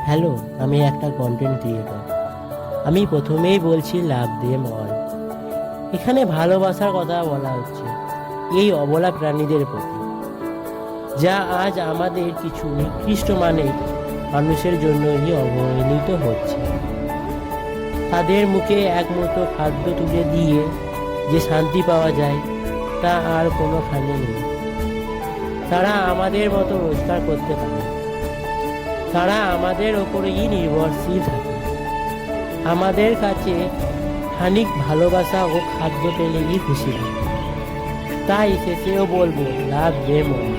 Hello, আমি একটা content creator. আমি প্রথমেই বলছি লাভ দেম অল। এখানে ভালোবাসার কথা বলা হচ্ছে এই অবলা প্রাণীদের প্রতি, যা আজ আমাদের কিছু নিকৃষ্ট মানুষের জন্যই অবহেলিত হচ্ছে। তাদের মুখে একমতো খাদ্য তুলে দিয়ে যে শান্তি পাওয়া যায় তা আর কোনোখানে নেই। তারা আমাদের মতো রোজগার করতে পারে, তারা আমাদের ওপরেই নির্ভরশীল থাকে। আমাদের কাছে খানিক ভালোবাসা ও খাদ্য পেলেই খুশি থাকে। তাই শেষেও বলবো লাভ দেম অল।